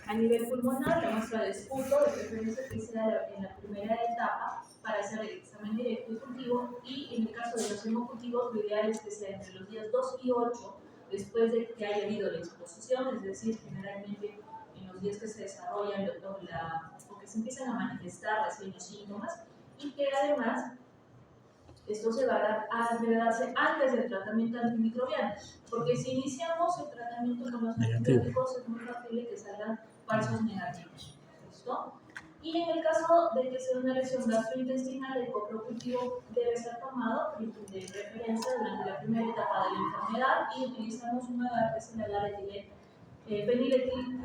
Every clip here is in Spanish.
A nivel pulmonar, la muestra de esputo, de preferencia que sea en la primera etapa para hacer el examen directo y cultivo, y en el caso de los hemocultivos, lo ideal es que sea entre los días 2 y 8, después de que haya habido la exposición, es decir, generalmente en los días que se desarrollan o que se empiezan a manifestar recién los síntomas, y que además esto se va a darse antes del tratamiento antimicrobiano, porque si iniciamos el tratamiento con los antibióticos es muy factible que salgan falsos negativos. ¿Listo? Y en el caso de que sea una lesión gastrointestinal, el coprocultivo debe ser tomado de referencia durante la primera etapa de la enfermedad y utilizamos un agar que es el agar feniletil.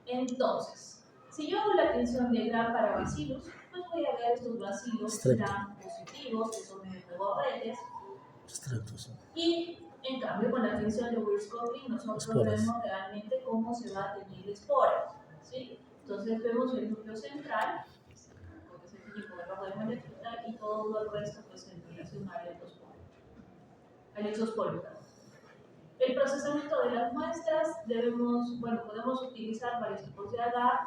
Entonces, si yo hago la atención de Gram para bacilos, pues voy a ver estos bacilos Gram positivos, que son medio y en cambio con la atención de Weiss-Scotting nosotros vemos realmente cómo se va a tener esporas, ¿sí? Entonces vemos el núcleo central, porque es el tipo de rojo de molécula, y todo el resto pues en relación al exosporio. El procesamiento de las muestras podemos utilizar varios tipos de agar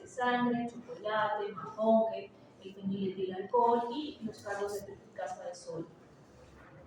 sangre, chocolate, majonque, el feniletilalcohol y los cargos de triplicasa de sodio.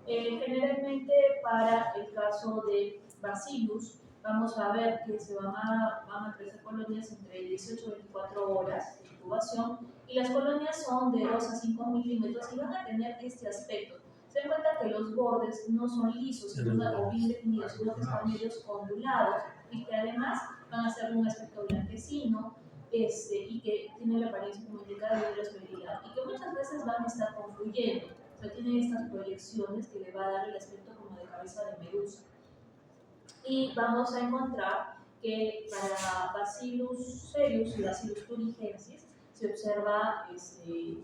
Generalmente para el caso de Bacillus vamos a ver que van a crecer colonias entre 18 y 24 horas de incubación y las colonias son de 2 a 5 milímetros y van a tener este aspecto. Se dan cuenta que los bordes no son lisos o bien definidos, sino que están medios ondulados y que además van a ser un aspecto blanquecino y que tienen la apariencia como indicada de hidroesferilidad y que muchas veces van a estar confluyendo. O sea, tienen estas proyecciones que le va a dar el aspecto como de cabeza de medusa. Y vamos a encontrar que para Bacillus cereus y Bacillus thuringiensis se observa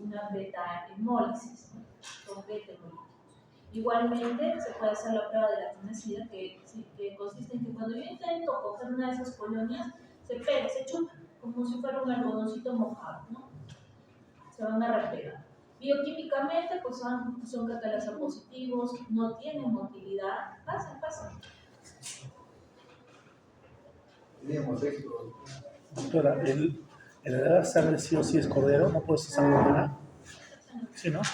una beta-hemólisis, con beta-hemolíticos. Igualmente, se puede hacer la prueba de la tunecida, que consiste en que cuando yo intento coger una de esas colonias, se pega, se chupa, como si fuera un algodoncito mojado, ¿no? Se van a replegar. Bioquímicamente, pues son catalasa positivos, no tienen motilidad. Pasen. Doctora, ¿el agar sangre sí o sí es cordero? ¿No puede ser sangre humana? Sí, ¿no? Sí,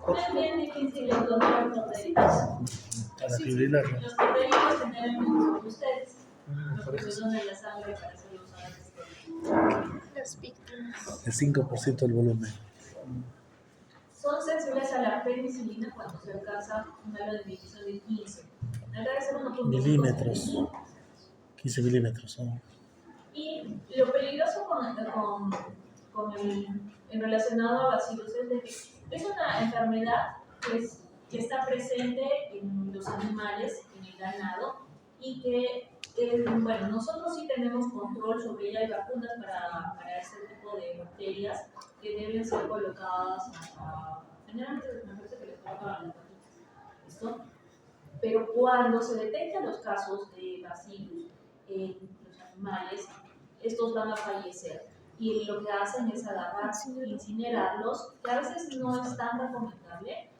porque es bien difícil encontrar corderitos. Para fibrilarlo. Los corderitos generalmente son ustedes. Los que donan la sangre para hacer los agarres. Las víctimas. El 5% del volumen. Son sensibles a la penicilina cuando se alcanza un grado de inhibición de 15. Debe ser 1.5 milímetros. 15 milímetros. ¿No? Y lo peligroso en relacionado a Bacillus es de que es una enfermedad que está presente en los animales, en el ganado, y que, nosotros sí tenemos control sobre ella, hay vacunas para este tipo de bacterias que deben ser colocadas, generalmente me parece que les colocan las patitas, ¿listo? Pero cuando se detectan los casos de Bacillus en los animales, estos van a fallecer. Y lo que hacen es agarrar, incinerarlos, que a veces no es tan recomendable,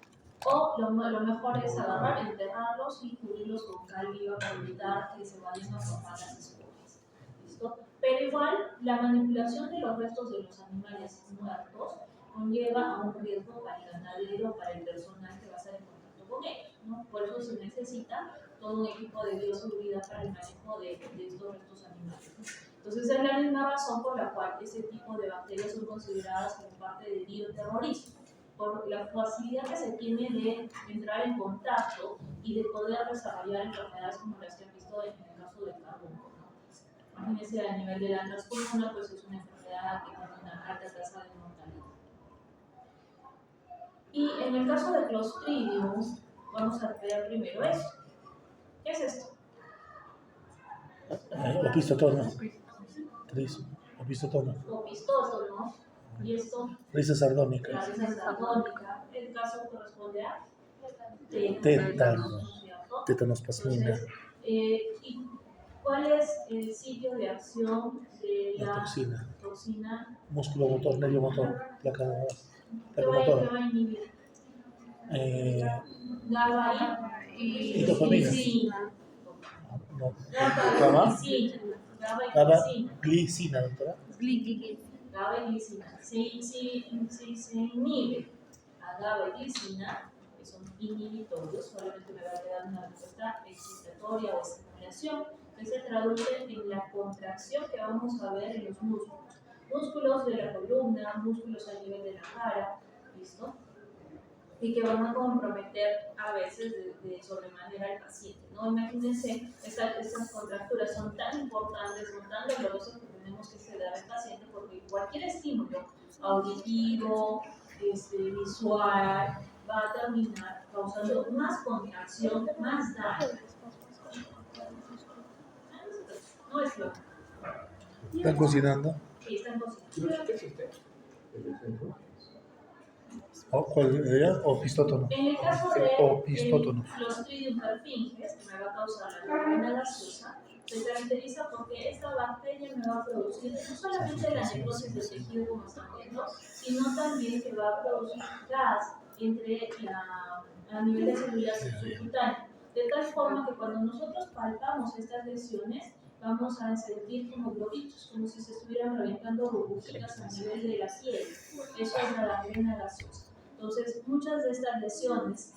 o lo mejor es agarrar, enterrarlos y cubrirlos con cal viva para evitar que se vayan a formar las esporas. ¿Listo? Pero igual, la manipulación de los restos de los animales muertos conlleva a un riesgo para el ganadero, para el personal que va a estar en contacto con ellos, ¿no? Por eso se necesita todo un equipo de bioseguridad para el manejo de estos restos animales, ¿no? Entonces es la misma razón por la cual ese tipo de bacterias son consideradas como parte del bioterrorismo, por la facilidad que se tiene de entrar en contacto y de poder desarrollar enfermedades como las que han visto en el caso del carbono, ¿no? Imagínense, a nivel de la transpulmona, pues es una enfermedad que tiene una alta tasa de mortalidad. Y en el caso de Clostridium, vamos a ver primero eso. ¿Qué es esto? Opistótono. Opistótono. Opistótono. ¿Y esto? Risa sardónica. La risa sardónica. El caso corresponde a tétanos-pasmina. ¿Y cuál es el sitio de acción de la toxina? Músculo motor, nervio motor, placa ¿Qué va a inhibir? GABA y dopamina. No. ¿Gaba? Gabaglicina, doctora. Gabaglicina. Si se inhibe a gabaglicina, que son inhibitorios, solamente me va a quedar una respuesta excitatoria o estimulación, que se traduce en la contracción que vamos a ver en los músculos. Músculos de la columna, músculos a nivel de la cara, ¿listo? Y que van a comprometer a veces de sobremanera al paciente, ¿no? Imagínense, estas contracturas son tan importantes, son tan dolorosas que tenemos que sedar al paciente porque cualquier estímulo auditivo, visual, va a terminar causando más contracción, más daño. No es lo que ¿Están cocinando? sí, están cocinando. ¿Cuál era? ¿Opistótono? En el caso de Opistótono. Clostridium perfringens, que me va a causar la membrana gaseosa, se caracteriza porque esta bacteria me va a producir no solamente la necrosis del tejido como están viendo, sino también que va a producir gas a nivel de células subcutáneas. De tal forma que cuando nosotros palpamos estas lesiones, vamos a sentir como globitos, como si se estuvieran reventando burbujitas a nivel de la piel. Eso es la gangrena gaseosa. Entonces, muchas de estas lesiones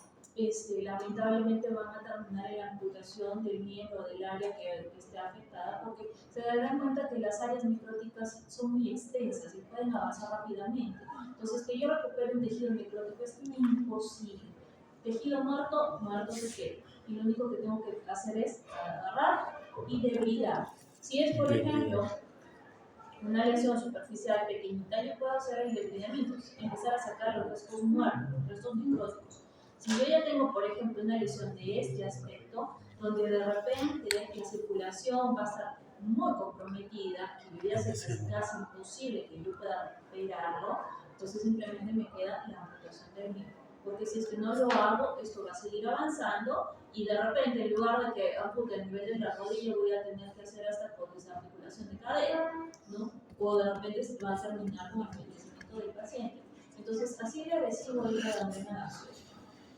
lamentablemente van a terminar en la amputación del miembro del área que esté afectada, porque se darán cuenta que las áreas necróticas son muy extensas y pueden avanzar rápidamente. Entonces, que yo recupere un tejido necrótico es imposible. Tejido muerto, muerto se queda. Y lo único que tengo que hacer es agarrar y debridar. Si es, por ejemplo, una lesión superficial pequeñita, yo puedo hacer el debridamiento, empezar a sacar los restos muertos, los restos necróticos. Si yo ya tengo, por ejemplo, una lesión de este aspecto, donde de repente la circulación va a estar muy comprometida, que debería ser casi imposible que yo pueda recuperarlo, entonces simplemente me queda la amputación del miembro. Porque si es que no lo hago, esto va a seguir avanzando y de repente, en lugar de que ampute a nivel de la rodilla, voy a tener que hacer hasta con desarticulación de cadera, ¿no? O de repente se va a terminar con el fallecimiento del paciente. Entonces, así de agresivo es la gangrena gaseosa.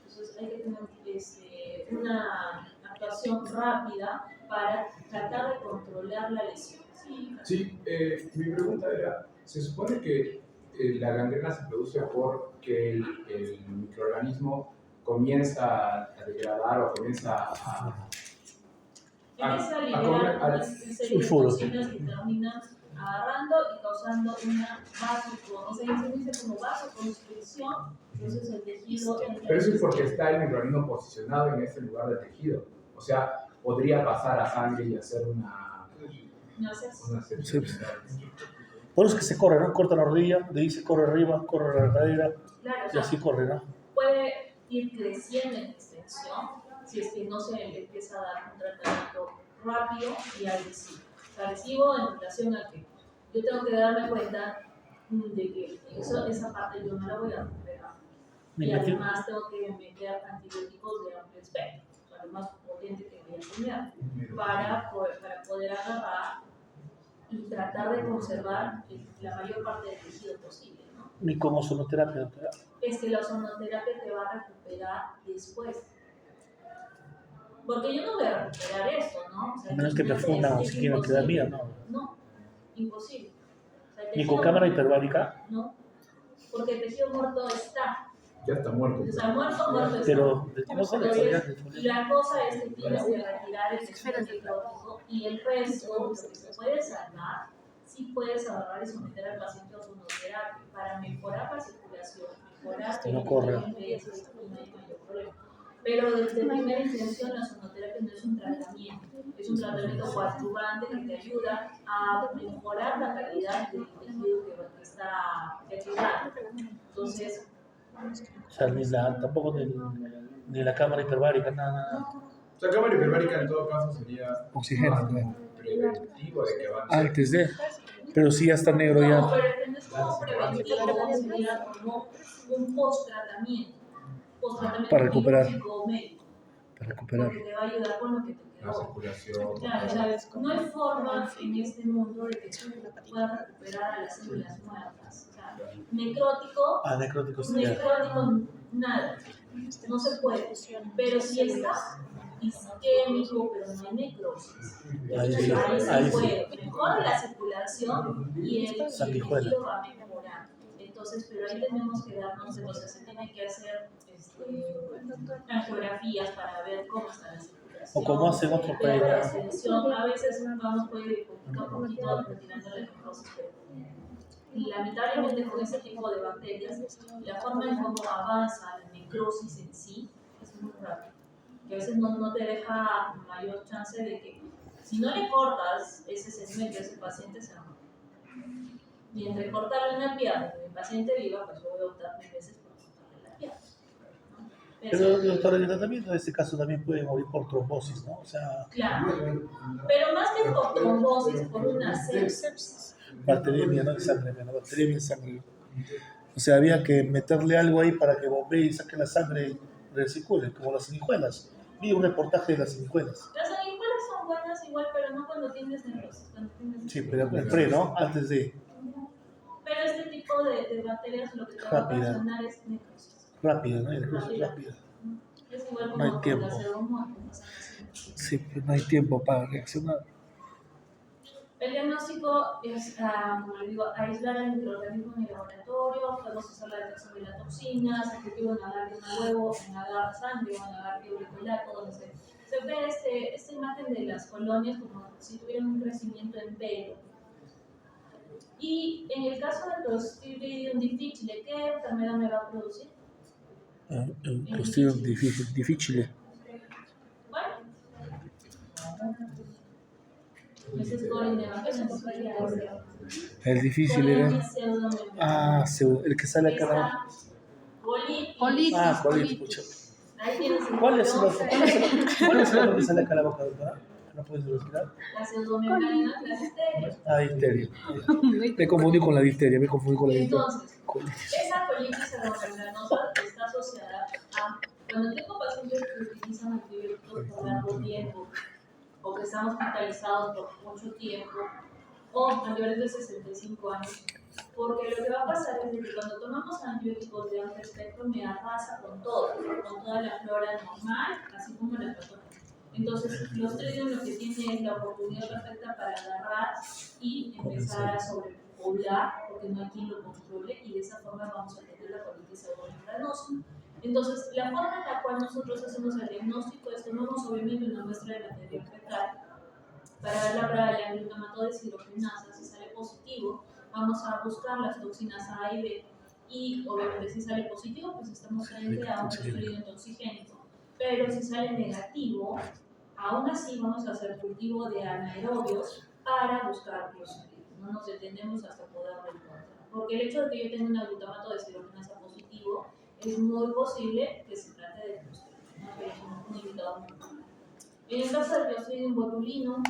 Entonces, hay que tener una actuación rápida para tratar de controlar la lesión. Sí, mi pregunta era, se supone que la gangrena se produce porque el microorganismo comienza a degradar o comienza empieza a liberar una serie de toxinas que terminan agarrando y causando una vasoconstricción, entonces el tejido... Pero eso es porque está el microorganismo posicionado en ese lugar del tejido. O sea, podría pasar a sangre y hacer una sepsis. Por eso es que se corre, ¿no? Corta la rodilla, de ahí se corre arriba, corre la cadera, claro, y así corre, ¿no? Puede ir creciendo en extensión si es que no se le empieza a dar un tratamiento rápido y agresivo. Agresivo en relación a que yo tengo que darme cuenta de que esa parte yo no la voy a recuperar. Y además tengo que meter antibióticos de amplio espectro, o sea, lo más potente que voy a tener, para poder agarrar y tratar de conservar la mayor parte del tejido posible, ¿no? Ni con ozonoterapia, doctora. Es que la ozonoterapia te va a recuperar después. Porque yo no voy a recuperar esto, ¿no? O sea, a menos que te fundan o si quieren quedar mía, ¿no? No, imposible. O sea, ¿Ni con cámara hiperbárica? No, porque el tejido muerto está. Ya está muerto. O sea, muerto está. Pero la cosa es que tienes que retirar el tejido necrótico y el resto, lo que se puede salvar, sí puedes agarrar y someter al paciente a ozonoterapia para mejorar la circulación, mejorar no corre. Y no hay mayor problema. Pero desde primera intención la ozonoterapia no es un tratamiento, es un tratamiento coadyuvante que te ayuda a mejorar la calidad del tejido que está quedando. Entonces, o sea, tampoco ni la cámara hiperbárica, nada. O sea, cámara hiperbárica en todo caso sería oxígeno, preventivo de que avance. Antes de, pero si ya está negro ya. No, pero no es como preventivo, sería como un post-tratamiento. Para recuperar. Para recuperar. Porque te va a ayudar con lo que te quedó. La circulación. Claro, ¿sabes? No hay forma en este mundo de que tú puedas recuperar a las células muertas. O sea, necrótico, necrótico nada. No se puede. Pero si está, isquémico, pero no hay necrosis. Ahí Entonces, sí, ahí ahí sí sí. puede, mejora la circulación y el Sanguijuela. tejido va mejorando. Entonces, pero ahí tenemos que darnos, entonces se tienen que hacer angiografías para ver cómo está la circulación. O como hacen otros Ver la países. extensión, a veces vamos puede poquito a poquito retirando la necrosis, pero lamentablemente con ese tipo de bacterias, la forma en cómo avanza la necrosis en sí es muy rápida. Que a veces no te deja mayor chance de que, si no le cortas ese segmento, ese paciente se va a morir. Y entre cortarle una pierna y el paciente viva, pues yo voy a optar 1000 veces por cortarle la pierna. ¿No? Pero doctor, el tratamiento en este caso también puede morir por trombosis, ¿no? O sea, claro, pero más que por trombosis, por una sepsis. bacteriemia, ¿no? De sangre, ¿no? Bacteriemia en sangre. O sea, había que meterle algo ahí para que bombee y saque la sangre y recircule, como las sanguijuelas. Vi un reportaje de las sanguijuelas. Las sanguijuelas son buenas igual, pero no cuando tienes necrosis. Sí, pero el pre, ¿no? Antes de. Pero este tipo de bacterias lo que te va a Rápida. ocasionar es necrosis. Rápida, ¿no? Necrosis rápida. Es igual No hay como tiempo. la pseudomonas. Sí, pues no hay tiempo para reaccionar. El diagnóstico es, como le digo, aislar el microorganismo en el laboratorio, podemos hacer la detección de las toxinas, el cultivo en agar de un huevo, en agar sangre o en agar de uricolato, donde se ve esta imagen de las colonias como si tuvieran un crecimiento en velo. Y en el caso de Clostridium difficile, ¿qué enfermedad me va a producir? Cuestión difícil. Bueno, ese es colinema, ¿qué significa ese? El difícil era. El que sale acá. Colitis. Colitis, pucha. Ahí tienes el ¿Cuál es el colon. otro? ¿Cuál es el otro que sale acá a la boca, doctora? ¿No puedes respirar? La pseudomembrana, la difteria. Difteria. Me confundí con la difteria, Entonces, esa colitis pseudomembranosa está asociada a cuando tengo pacientes que utilizan antibióticos por largo tiempo o que están hospitalizados por mucho tiempo o mayores de 65 años. Porque lo que va a pasar es que cuando tomamos antibióticos de amplio espectro me arrasa con todo, con toda la flora normal, así como la patógena. Entonces, Clostridium lo que tiene es la oportunidad perfecta para agarrar y empezar a sobrepoblar, porque no hay quien lo controle, y de esa forma vamos a tener la colitis pseudomembranosa. Entonces, la forma en la cual nosotros hacemos el diagnóstico es tomamos obviamente una muestra de material fecal para ver la prueba de la glutamato deshidrogenasa. Si sale positivo, vamos a buscar las toxinas A y B, y obviamente si sale positivo, pues estamos frente a un Clostridium toxigénico. Pero si sale negativo, aún así vamos a hacer cultivo de anaerobios para buscar Clostridium. No nos detenemos hasta poderlo encontrar. Porque el hecho de que yo tenga un glutamato deshidrogenasa positivo, es muy posible que se trate de Clostridium, ¿no? Que es un indicador muy común. En el caso del Clostridium botulinum,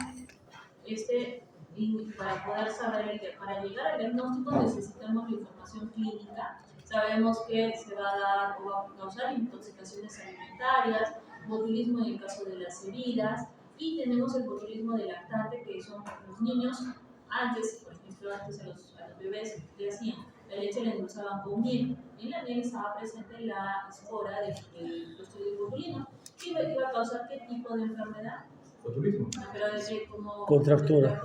y para poder saber, para llegar al diagnóstico necesitamos la información clínica. Sabemos que se va a dar o va a causar intoxicaciones alimentarias, botulismo en el caso de las heridas, y tenemos el botulismo del lactante, que son los niños antes, por ejemplo, antes a los bebés que hacían, la leche la endulzaban con miel. En la miel estaba presente la espora del Clostridium botulinum, que iba a causar qué tipo de enfermedad. Botulismo. Pero desde como contractura,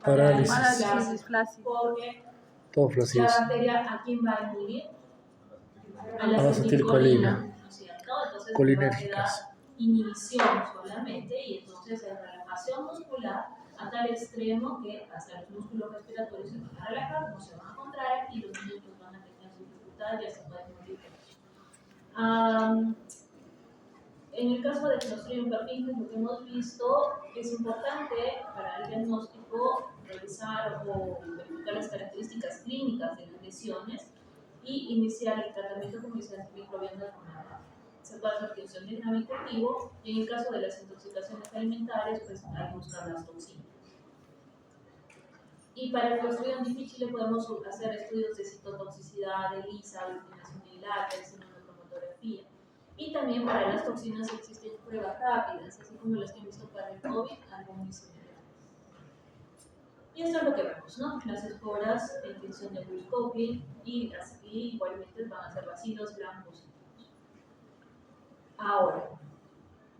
parálisis, porque todo la flacidez. bacteria, ¿a quién va a inhibir? A la A la acetilcolina. ¿no es cierto? Entonces Colinérgicas. va a quedar inhibición solamente, y entonces hay relajación muscular a tal extremo que hasta los músculos respiratorios se van a relajar, no se van a contraer, y los niños pues, van a tener dificultad y hasta pueden morir. En el caso de Clostridium perfringens, lo que hemos visto es importante para el diagnóstico revisar o verificar las características clínicas de las lesiones y iniciar el tratamiento con mis antimicrobianos de forma rápida. Se puede hacer reducción de gramo y cultivo, y en el caso de las intoxicaciones alimentarias, pues hay que buscar las toxinas. Y para el Clostridium difficile podemos hacer estudios de citotoxicidad, de ELISA, eliminación bilateral, inmunocromatografía. Y también para las toxinas existen pruebas rápidas, así como las que he visto para el COVID, algo muy similar. Y esto es lo que vemos, ¿no? Las esporas, la infección de Bruce Coughlin, y así igualmente van a ser vacilos blancos. Ahora,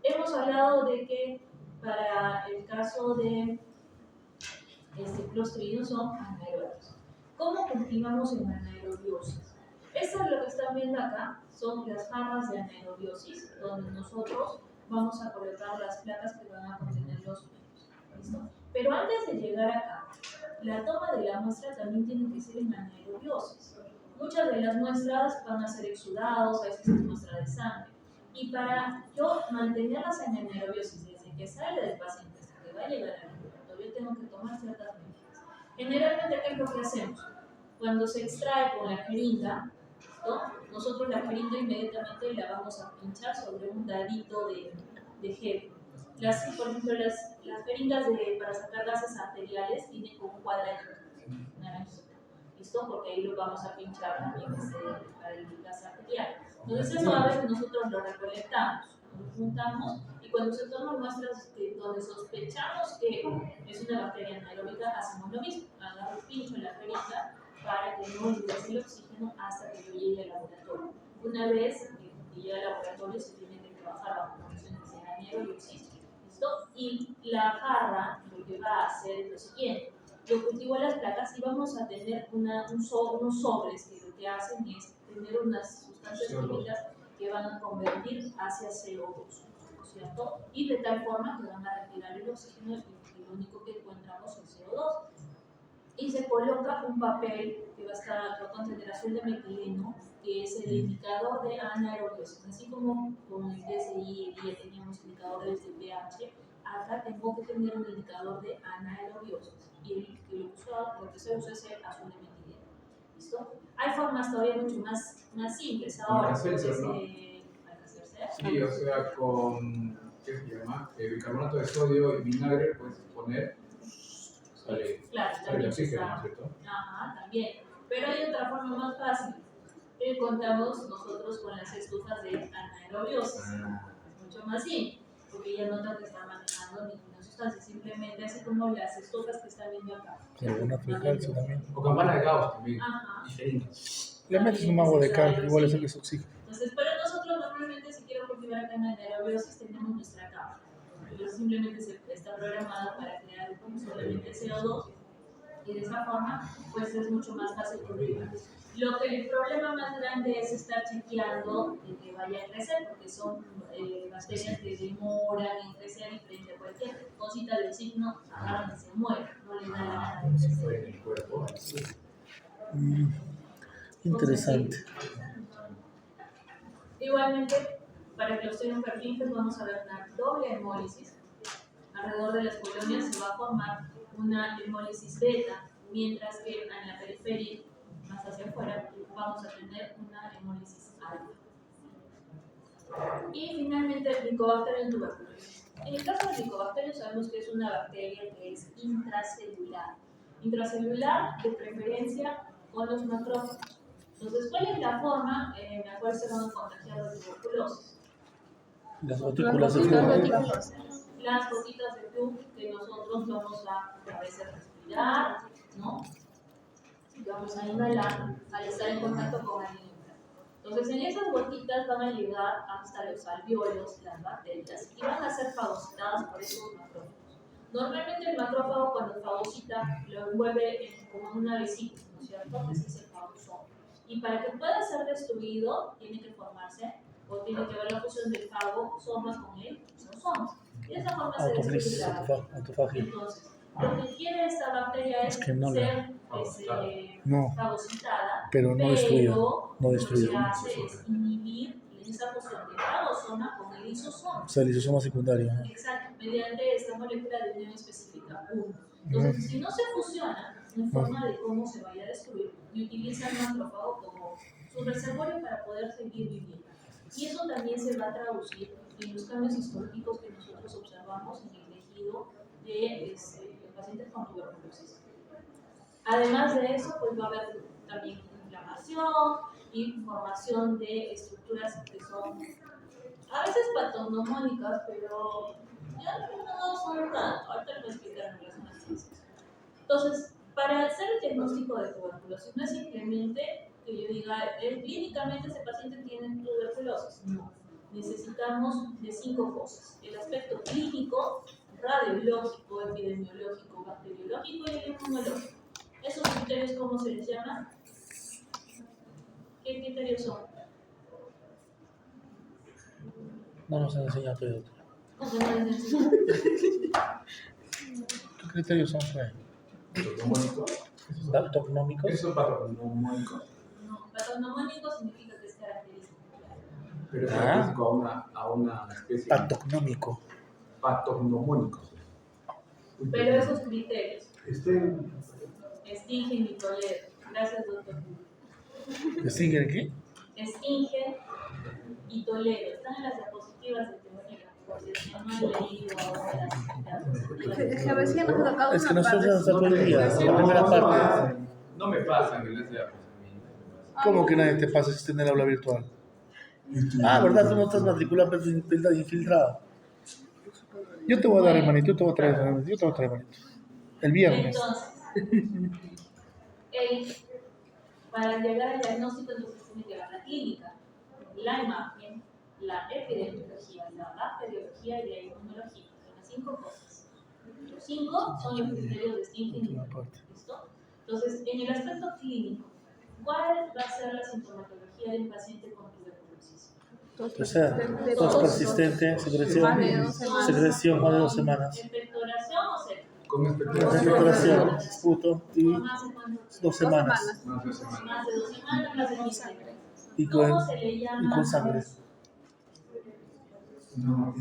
hemos hablado de que para el caso de Clostridium son anaerobios. ¿Cómo cultivamos en anaerobiosis? Esto es lo que están viendo acá, son las jarras de anaerobiosis, donde nosotros vamos a colocar las placas que van a contener los virus. ¿Listo? Pero antes de llegar acá, la toma de la muestra también tiene que ser en anaerobiosis. Muchas de las muestras van a ser exudados, a veces es muestra de sangre. Y para yo mantenerlas en anaerobiosis desde que sale del paciente hasta que va a llegar al laboratorio, tengo que tomar ciertas medidas. Generalmente, ¿qué es lo que hacemos? Cuando se extrae con la jeringa, ¿no? Nosotros la jeringa inmediatamente la vamos a pinchar sobre un dadito de gel. Por ejemplo, las jeringas para sacar gases arteriales vienen con un cuadradito naranjito. ¿Listo? Porque ahí lo vamos a pinchar también para el gas arterial. Entonces eso a veces nosotros lo recolectamos, lo juntamos y cuando se toman muestras donde sospechamos que es una bacteria anaeróbica, hacemos lo mismo. Agarro el pincho en la jeringa para que no ingrese el oxígeno hasta que yo llegue al laboratorio. Una vez que llega al laboratorio se tiene que trabajar bajo condiciones de anaero y oxígeno. ¿Listo? Y la jarra lo que va a hacer es lo siguiente. Lo cultivo en las placas y vamos a tener unos sobres que lo que hacen es tener unas sustancias químicas que van a convertir hacia CO2, ¿no es cierto? Y de tal forma que van a retirar el oxígeno y lo único que encontramos es CO2. Y se coloca un papel que va a estar con concentración de metileno, que es el indicador de anaerobiosis. Así como con el DSI ya teníamos indicadores de pH, acá tengo que tener un indicador de anaerobiosis. Y lo que se usa es el azul de metileno. ¿Listo? Hay formas todavía mucho más simples ahora. Sí, o sea, con, ¿qué se llama? Bicarbonato de sodio y vinagre puedes poner, claro, sale el oxígeno, ¿no es cierto? Ajá, también. Pero hay otra forma más fácil. Contamos nosotros con las estufas de anaerobiosis. Es mucho más simple, porque ya no tengo que estar manejando ninguna sustancia, simplemente así como las estufas que están viendo acá. Alguna frecuencia también. O campana de Gauss también. Ajá. Le metes un mago de cal, igual es el que es oxígeno. Entonces, pero nosotros normalmente si quiero cultivar acá en anaerobiosis tenemos nuestra capa. Entonces simplemente está programada para crear solamente CO2 y de esa forma pues es mucho más fácil cultivar. El problema más grande es estar chequeando de que vaya a crecer, porque son bacterias que demoran en crecer y frente a cualquier cosita del signo agarran y se mueren, no les da la gana de crecer. Interesante. Igualmente, para Clostridium perfringens vamos a ver una doble hemólisis. Alrededor de las colonias se va a formar una hemólisis beta, mientras que en la periferia, más hacia afuera, vamos a tener una hemólisis alfa. Y finalmente, el Mycobacterium tuberculosis. En el caso del Mycobacterium sabemos que es una bacteria que es intracelular. Intracelular, de preferencia, con los macrófagos. Entonces, ¿cuál es la forma en la cual se van a contagiar la tuberculosis? Las gotículas de flujo. Las gotitas de flujo que nosotros vamos a veces respirar, ¿no? Vamos a inhalar al estar en contacto con alguien. Entonces, en esas gotitas van a llegar hasta los alvéolos las bacterias y van a ser fagocitadas por esos macrófagos. Normalmente el macrófago cuando fagocita lo envuelve como una vesícula, ¿no es cierto? Ese es el fagosoma. Y para que pueda ser destruido, tiene que formarse o tiene que haber la fusión del fagosoma con el lisosoma. Y de esa forma se destruye la bacteria. Entonces, lo que quiere esta bacteria es que no ser fagocitada, pero no destruida. No destruida. Lo que hace es inhibir esa fusión del fagosoma con el lisosoma. O sea, el lisosoma secundario. Exacto, mediante esta molécula de unión específica 1. Entonces, si no se fusiona en forma de cómo se vaya a destruir, y utiliza el macrófago como su reservorio para poder seguir viviendo. Y eso también se va a traducir en los cambios histológicos que nosotros observamos en el tejido de pacientes con tuberculosis. Además de eso, pues va a haber también inflamación y formación de estructuras que son a veces patognomónicas, pero ya no son tanto. Ahorita les voy a explicar en las más. Entonces, para hacer el diagnóstico de tuberculosis, no es simplemente que yo diga, clínicamente ese paciente tiene tuberculosis. No. necesitamos de 5 cosas: el aspecto clínico, radiológico, epidemiológico, bacteriológico y el inmunológico. ¿Esos criterios cómo se les llama? ¿Qué criterios son? No nos enseña Pedro. ¿Cómo se les enseña? ¿Qué criterios son, pues? ¿Datonómicos? Eso es patognomónico. No, patognomónico significa que es característico. Pero es característico a una especie. Patognomómico. Patognomónico. Pero esos criterios, Stingen y Toledo. Gracias, doctor. ¿Distinguen qué? Stingen y Toledo. Están en las diapositivas de teoría. Porque si no han leído ahora las Es que recién nos ha tocado Es que una nosotros parte. nos tocó el día, la primera parte. No me pasan en ese ¿Cómo que nadie te pasa si estás en el aula virtual? Ah, ¿verdad? Tú no estás matriculado, pero infiltrado. Yo te voy a dar, hermanito, yo te voy a traer, hermanito. El viernes. Entonces, para llegar al diagnóstico, entonces tiene que ver la clínica, la imagen, la epidemiología, la bacteriología y la inmunología. Son las 5 cosas. Los 5 son los criterios de Stingen y Toledo. ¿Listo? Entonces, en el aspecto clínico, ¿cuál va a ser la sintomatología de un paciente con tuberculosis? O sea, tos persistente, secreción más de 2 semanas. ¿Expectoración o seca? Con Expectoración, esputo y ¿Más de cuánto? 2 semanas. Más de semana. Más de 2 semanas, más de 15 días. Y ¿Cómo se le llama? y con sangre. No,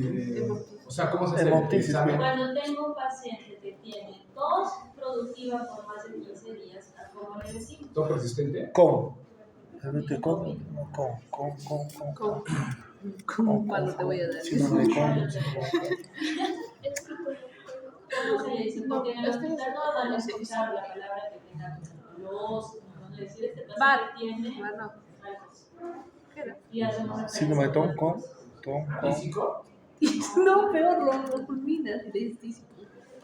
o sea, ¿cómo se hace el Hemoptisis. examen? Cuando tengo un paciente que tiene tos productiva por más de 15 días, ¿a cómo le decimos? ¿Todo persistente? Con. Realmente con. ¿Cuándo te voy a dar? Síndrome de Con. ¿Cómo se le dice? Porque en el hospital no van a escuchar la palabra que tenga tuberculosis, no van a decir este paciente tiene Bueno, tal cosa. Y hacemos Síndrome de Tom, con. ¿Físico? no, peor, lo culminas de físico.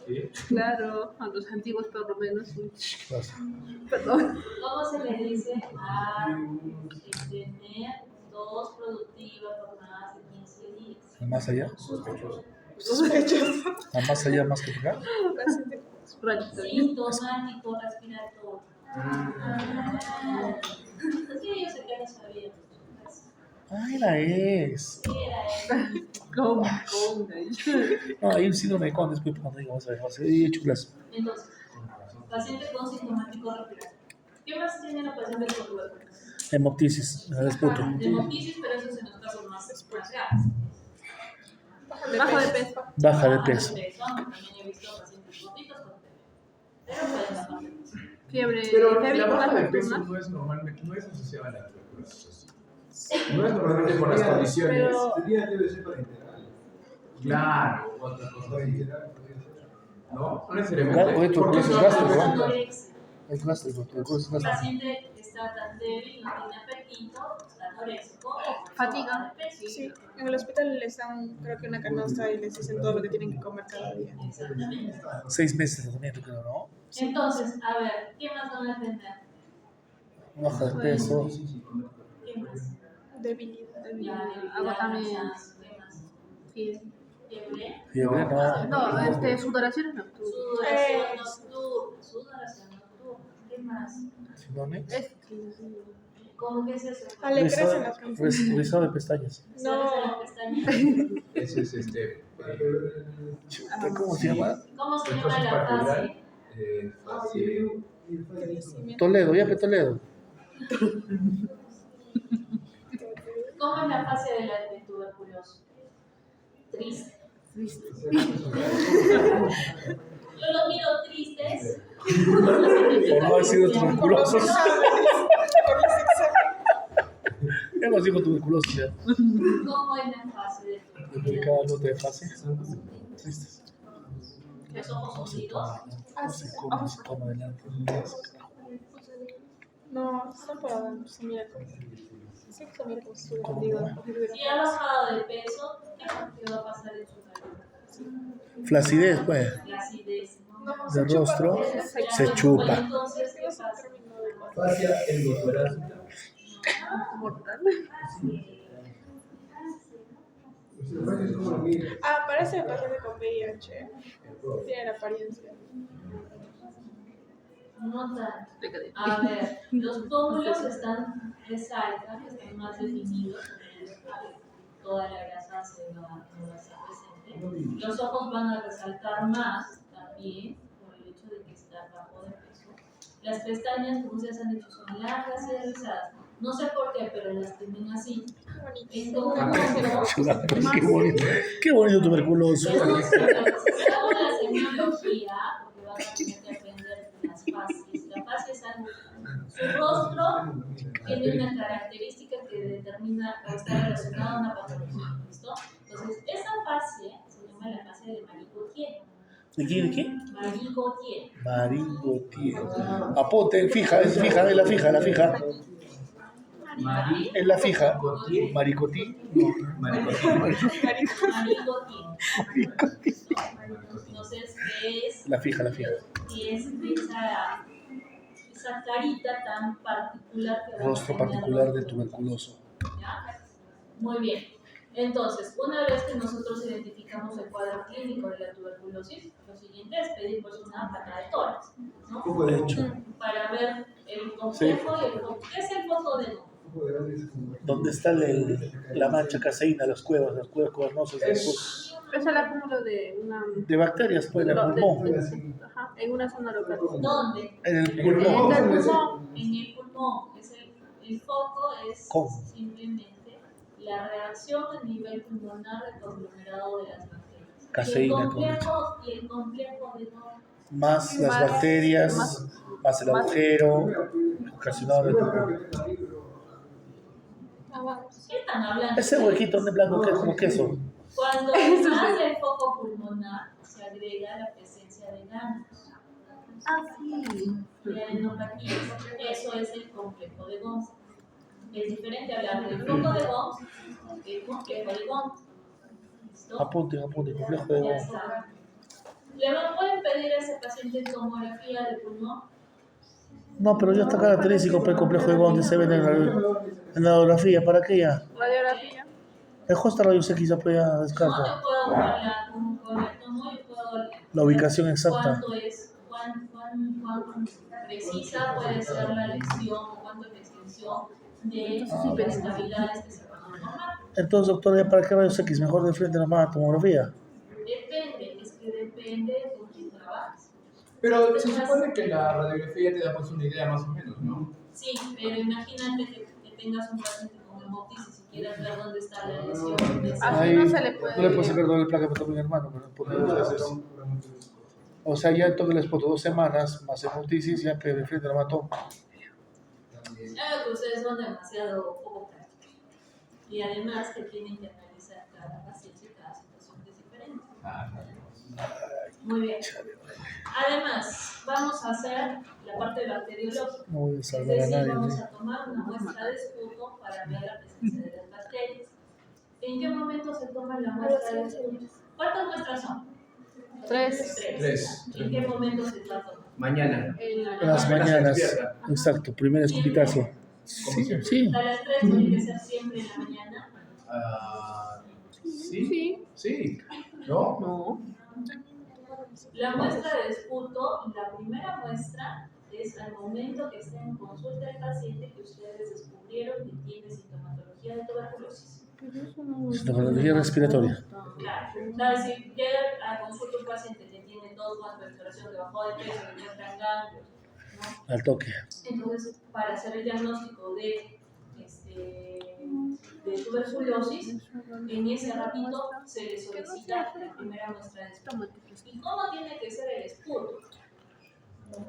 Sí. Claro, a los antiguos por lo menos. ¿Qué pasa? Perdón. ¿Cómo se le dice a tener tos productiva por más de 15 días? ¿Más allá? Sospechoso. ¿A más allá, más que acá? Sintomático respiratorio. Es que yo sé que no sabía. Ah, era es. ¿Qué era eso? ¿Cómo? No, hay un síndrome de Con después cuando digo, vamos a ver, he hecho clase. Entonces, paciente con sintomático respiratorio. ¿Qué más tiene la paciente con tuberculosis? Hemoptisis, el esputo. Hemoptisis, pero eso es en los casos más graves. Bajo de peso. Baja de peso. También he visto pacientes gorditos con TB. Pero pueden bajar de peso. Fiebre. Pero fiebre la baja de peso nocturna. no es normalmente, no es asociada a la tuberculosis. No es normalmente por las condiciones. Pero Debe ser para integral. Claro, otra cosa Para así. integral. No, no Oye, necesariamente. tu Porque es eso gástrico, es ¿no? Anorexia. Es gástrico, tuberculosis El gástrico. paciente está tan débil, no tiene apetito, está anoréxico o por Fatiga. baja de peso. Sí, en el hospital les dan, creo que una canasta y les dicen todo lo que tienen que comer cada día. Exactamente. 6 meses de tratamiento, creo, ¿no? Entonces, a ver, ¿qué más van a tener? Baja de peso. ¿Qué más? Debilidad. Ya, debilidad, agotamiento. cansancio, ¿qué más? fiebre. Fiebre, Fiebre, no. No, sudoraciones nocturnas. sudoración nocturna, ¿qué más? Síndrome. ¿Cómo que es eso? Ah, le crecen las cosas. Rizado de pestañas. No. Ese es ¿Cómo se llama? ¿Cómo se llama entonces la particular. fase? Fase. Toledo, ya que Toledo. ¿Cómo es la fase de tuberculosis? Triste. Yo los miro tristes. Por no haber sido tuberculosos. Por los exámenes. Ya nos dijo tuberculosis ya. ¿Cómo es la fase de tuberculosis? Delicada nota de fase. Tristes. Los ojos hundidos. No sé cómo se toma adelante. No, no puedo dar, se mira como. Sí, se mira como si estuviera ¿Cómo? hundido. Si ha bajado de peso, ¿qué va a pasar en su salud? Flacidez, pues. La acidez, ¿no? No, De rostro Ya, se bueno, chupa. Entonces, ¿qué Es un pasa? término de Fascia endotorácica. Mortal. Ah, parece paciente con VIH. Tiene la apariencia. No tanto. A ver, los pómulos están resaltan, están más definidos, toda la grasa se va a estar presente. Los ojos van a resaltar más también por el hecho de que están bajo de peso. Las pestañas, como ustedes han dicho, son largas y rizadas. No sé por qué, pero las tienen así. En conjunto, Qué bonito tuberculoso. entonces, si hago la semiología, porque van a tener que aprender las fases. La fase es algo. Su rostro tiene una característica que determina o está relacionada a una patología. ¿Listo? Entonces, esa fase se llama la fase de Marie-Gautier. ¿De quién? ¿De quién? Marie-Gautier. Marie-Gautier. Aponte, fija, es fija, es la fija, la fija. Es la fija. Maricotti. Marie-Gautier. Entonces, es La fija, la fija. esa carita tan particular que Rostro particular del tuberculoso. ¿Ya? Muy bien. Entonces, una vez que nosotros identificamos el cuadro clínico de la tuberculosis, lo siguiente es pedir pues una placa de tórax, ¿no? De hecho. Para ver el complejo y el foco. ¿Qué es el foco de no? ¿Dónde está la mancha caseína, las cuevas cavernosas? Es el acúmulo de una... De bacterias, pues, en el pulmón. Ajá, en una zona local. ¿Dónde? En el pulmón. En el pulmón. En el pulmón. El foco es ¿Cómo? simplemente la reacción a nivel pulmonar del conglomerado de las bacterias. Caseína, Y el complejo de no. Más las bacterias, más el agujero ocasionado en el pulmón. ¿Qué están hablando? Ese huequito de blanco que es como queso. Cuando además del foco pulmonar se agrega la presencia de ganos. Ah, sí. La adenopatía. Eso es el complejo de Gons. Es diferente hablar del foco de Gons que el complejo de Gons. ¿Listo? Apunte, complejo de Ya Gons. está. ¿Pueden pedir a ese paciente tomografía de pulmón? No, pero ya está característico para el complejo de Gons, se ve en la radiografía. ¿Para qué ya? Radiografía. El host rayos X ya puede No, descartar. yo puedo hablar con el tomo, yo puedo La ubicación exacta. cuánto es, cuán precisa puede ser la lesión o cuánto es la extensión de las cavidades que se van a formar. Entonces, doctor, ¿ya para qué rayos X? Mejor de frente nomás a tomografía. Depende, es que depende con quién trabajas. Pero se supone que la radiografía te da pues una idea más o menos, ¿no? Sí, pero imagínate que tengas un paciente con hemoptisis y quieras ver dónde está la lesión. Así no se le puede... No le puedo sacar doble placa para mi hermano, pero por 2 veces. O sea, ya entonces les puedo 2 semanas más hemoptisis, ya que de frente la mató. Claro que ustedes son demasiado poco prácticos. Y además que tienen que analizar cada paciente y cada situación que es diferente. Muy bien. Además, vamos a hacer la parte bacteriológica. No voy a Es salvar a decir, nadie. vamos ¿sí? a tomar una muestra de esputo para ver la presencia de las bacterias. ¿En qué momento se toma la muestra de esputo? ¿Cuántas muestras son? 3. Tres. ¿En qué momento se va a tomar? Mañana. En las mañanas. Exacto, primer escupitazo. Sí, sí. A las 3 tiene que ser siempre en la mañana. Sí. Sí. ¿No? No. La muestra de esputo, la primera muestra es al momento que esté en consulta el paciente que ustedes descubrieron que tiene sintomatología de tuberculosis. Sintomatología respiratoria. Claro, si llega a consulta un paciente que tiene tos, cuando respiración, que bajó de peso, que ya están ganglios, ¿no? Al toque. Entonces, para hacer el diagnóstico de tuberculosis, en ese ratito se le solicita la primera muestra de esputo. ¿Y cómo tiene que ser el esputo?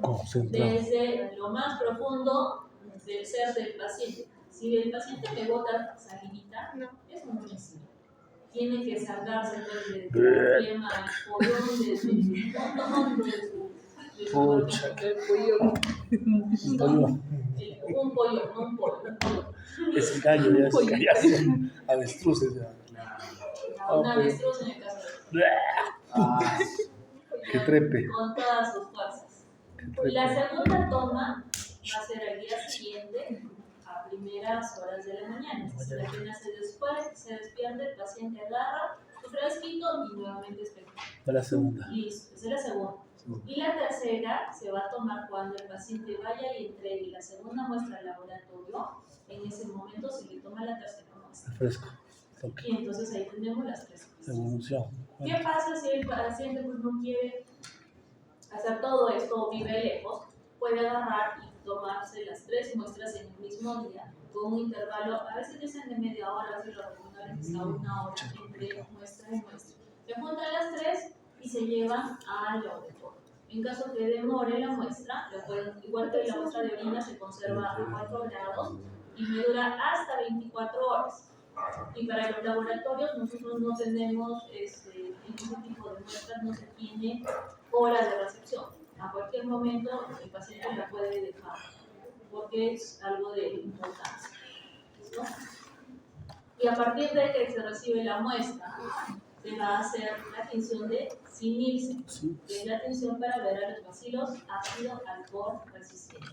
Concentrado. Desde lo más profundo del ser del paciente. Si el paciente me bota salivita, es muy sencillo. Tiene que sacarse desde el problema, el pollón, desde el montón de su Pucha. un pollo, no un pollo. Es el gallo, ya es el gallazo. Avestruces ya. Una avestruz en el caso de Que trepe. con todas sus fuerzas. La segunda toma va a ser al día siguiente a primeras horas de la mañana. Si apenas se despierta, el paciente agarra frasquito y nuevamente espectro. De la segunda. Listo, esa es la segunda. Y la tercera se va a tomar cuando el paciente vaya y entregue la segunda muestra al laboratorio. En ese momento se le toma la tercera muestra. Fresco. Ok. Y entonces ahí tenemos las tres muestras. Evolución. ¿Qué pasa si el paciente pues, no quiere hacer todo esto o vive lejos? Puede agarrar y tomarse las tres muestras en el mismo día con un intervalo, a veces dicen de media hora, a veces lo recomendable es hasta una hora entre muestra y muestra. Se juntan las tres y se llevan al laboratorio. En caso que demore la muestra, igual que la muestra de orina se conserva a 4 grados y me dura hasta 24 horas. Y para los laboratorios nosotros no tenemos, en ese tipo de muestras no se tiene horas de recepción. A cualquier momento el paciente la puede dejar porque es algo de importancia. ¿Listo? Y a partir de que se recibe la muestra, se va a hacer la tinción de Sin-Nielsen, que es la tinción para ver a los bacilos ácido alcohol resistentes.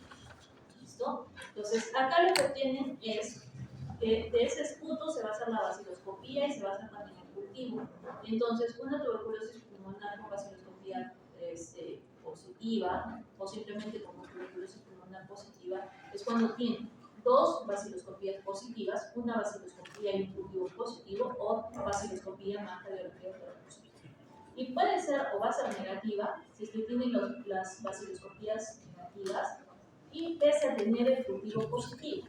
¿Listo? Entonces, acá lo que tienen es que de ese esputo se va a hacer la baciloscopía y se va a hacer también el cultivo. Entonces, una tuberculosis pulmonar con baciloscopía positiva, o simplemente como tuberculosis pulmonar positiva, es cuando tiene dos baciloscopías positivas, una baciloscopía y un cultivo positivo, o baciloscopía más radiología positiva. Y puede ser o va a ser negativa si es que tienen las baciloscopías negativas y pese a tener el cultivo positivo,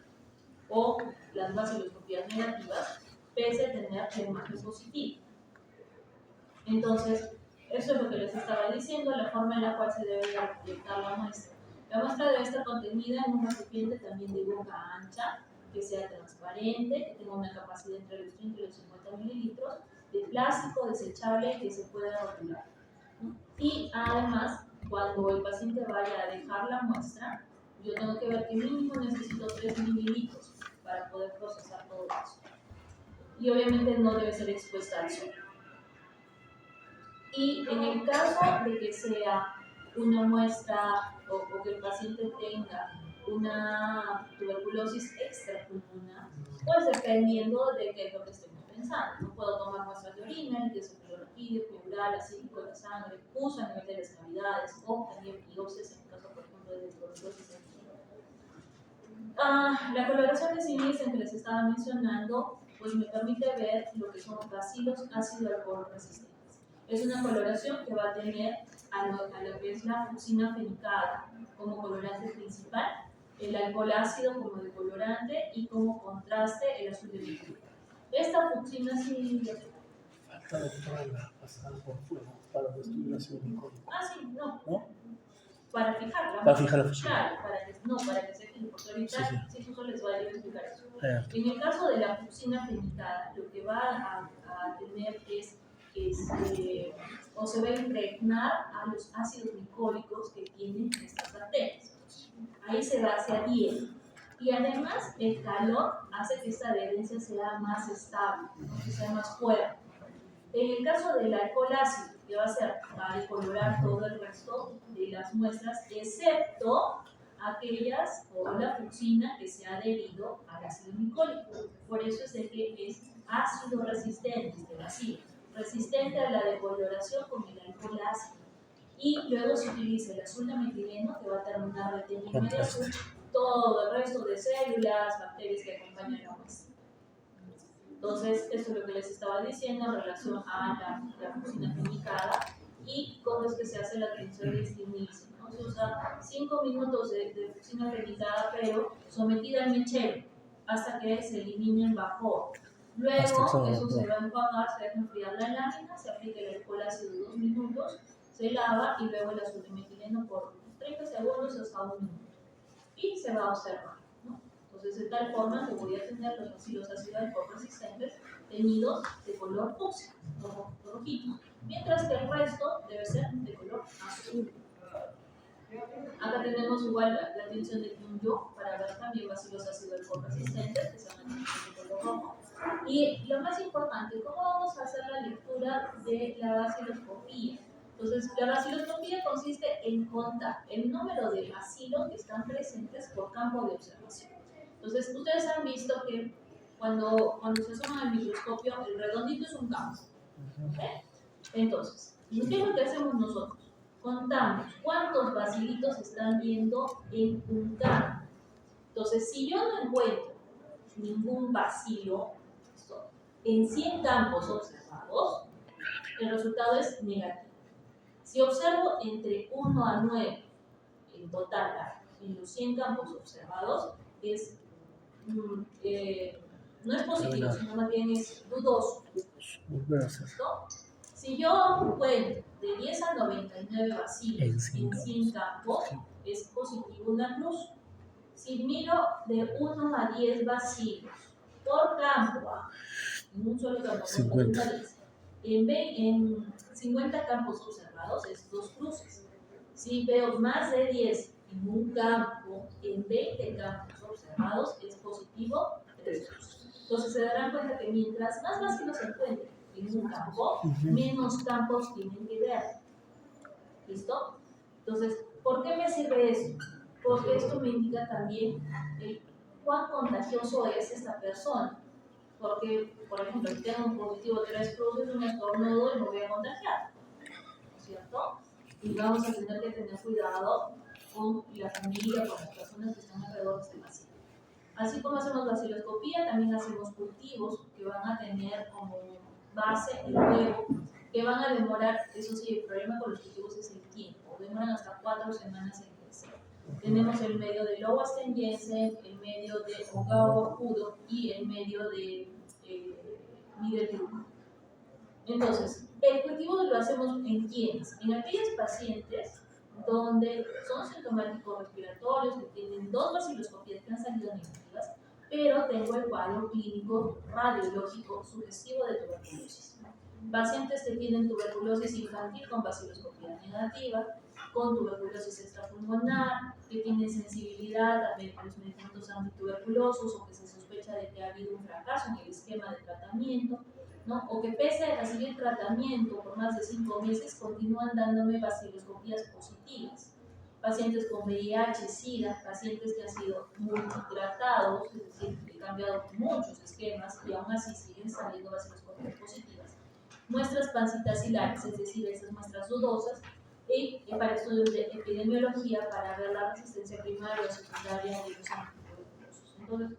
o las baciloscopías negativas, pese a tener el margen positivo. Entonces, eso es lo que les estaba diciendo, la forma en la cual se debe aplicar la muestra. La muestra debe estar contenida en un recipiente también de boca ancha, que sea transparente, que tenga una capacidad entre los 30 y los 50 mililitros, de plástico desechable que se pueda rotular. Y además, cuando el paciente vaya a dejar la muestra, yo tengo que ver que mínimo necesito 3 mililitros para poder procesar todo eso. Y obviamente no debe ser expuesta al sol. Y en el caso de que sea una muestra o que el paciente tenga una tuberculosis extrapulmonar, pues dependiendo de qué es lo que estemos pensando. No puedo tomar muestras de orina, ni de cefalorraquídeo, pleural, acídico de sangre, pus a nivel de las cavidades, o también biopsias en el caso, por ejemplo, de tuberculosis extrapulmonar. La coloración de Sin-Nielsen que les estaba mencionando, pues me permite ver lo que son bacilos ácido alcohol resistentes. Es una coloración que va a tener a lo que es la fucsina fenicada como colorante principal, el alcohol ácido como decolorante y como contraste el azul de vidrio. Esta fucsina sí. Falta doctorarla, pasar por fuego para que estuviera silicónico. Sí, no. ¿No? Para fijarla. Para fijar la fucsina. Claro, para que se fije, porque ahorita sí justo les voy a explicar eso. En el caso de la fucsina fenicada, lo que va a tener es o se va a impregnar a los ácidos glicólicos que tienen estas bacterias. Ahí se va hacia adhiere. Y además el calor hace que esta adherencia sea más estable, que sea más fuerte. En el caso del alcohol ácido, que va a decolorar todo el resto de las muestras, excepto aquellas o la fucsina que se ha adherido al ácido glicólico. Por eso es el que es ácido resistente, este bacilo. Resistente a la decoloración con el alcohol ácido. Y luego se utiliza el azul de metileno que va a terminar reteniendo el azul todo el resto de células, bacterias que acompañan la muestra. Entonces, esto es lo que les estaba diciendo en relación a la fucsina fenicada y cómo es que se hace la tinción de Sin-Nielsen, ¿no? Se usa 5 minutos de fucsina fenicada, pero sometida al mechero hasta que se elimine el vapor. Luego, eso se va a enjuagar, se deja enfriar la lámina, se aplica el alcohol ácido 2 minutos, se lava y luego el azul de metileno por 30 segundos hasta 1 minuto. Y se va a observar, ¿no? Entonces, de tal forma que voy a tener los bacilos ácido alcohol resistentes teñidos de color fucsia, rojito, mientras que el resto debe ser de color azul. Acá tenemos igual la tinción de Quinjo para ver también bacilos ácido alcohol resistentes que se van a de color rojo. Y lo más importante, ¿cómo vamos a hacer la lectura de la baciloscopía? Entonces, la baciloscopía consiste en contar el número de bacilos que están presentes por campo de observación. Entonces, ustedes han visto que cuando se asoma al microscopio, el redondito es un campo. ¿Ok? Entonces, ¿qué es lo que hacemos nosotros? Contamos cuántos bacilitos están viendo en un campo. Entonces, si yo no encuentro ningún bacilo en 100 campos observados, el resultado es negativo. Si observo entre 1 a 9 en total en los 100 campos observados, es, no es positivo, sino más bien es dudoso. Volver a hacer. ¿No? Si yo cuento de 10 a 99 vacilos En en 100 campos, es positivo una cruz. Si miro de 1 a 10 vacilos por campo, en un solo campo, 50. en 50 campos observados, es 2 cruces. Si veo más de 10 en un campo, en 20 campos observados, es positivo 3 cruces. Entonces se darán cuenta que mientras más vacilos se encuentren en un campo, menos campos tienen que ver. ¿Listo? Entonces, ¿por qué me sirve esto? Porque esto me indica también cuán contagioso es esta persona. Porque, por ejemplo, si tengo un positivo 3 cruces, un estornudo y me voy a contagiar. ¿No es cierto? Y vamos a tener que tener cuidado con la familia, con las personas que están alrededor de este vacilo. Así como hacemos vaciloscopía, también hacemos cultivos que van a tener como base el huevo, que van a demorar, eso sí, el problema con los cultivos es el tiempo, demoran hasta 4 semanas en crecer. Tenemos el medio de Lobo Jensen, el medio de Ogawa Kudo y el medio de Middlebrook. Entonces, el cultivo lo hacemos en quienes, en aquellos pacientes donde son sintomáticos respiratorios, que tienen 2 vaciloscopías que han salido negativas, pero tengo el cuadro clínico radiológico sugestivo de tuberculosis. Pacientes que tienen tuberculosis infantil con vaciloscopía negativa, con tuberculosis extrapulmonar, que tienen sensibilidad a los medicamentos antituberculosos o que se sospecha de que ha habido un fracaso en el esquema de tratamiento, ¿no? O que pese a recibir tratamiento por más de 5 meses continúan dándome vaciloscopías positivas. Pacientes con VIH, SIDA, pacientes que han sido multitratados, es decir, que he cambiado muchos esquemas y aún así siguen saliendo vaciloscopías positivas. Muestras pancitacilares, es decir, esas muestras dudosas, y para estudios de epidemiología para ver la resistencia primaria o secundaria de los antituberculosos. Entonces,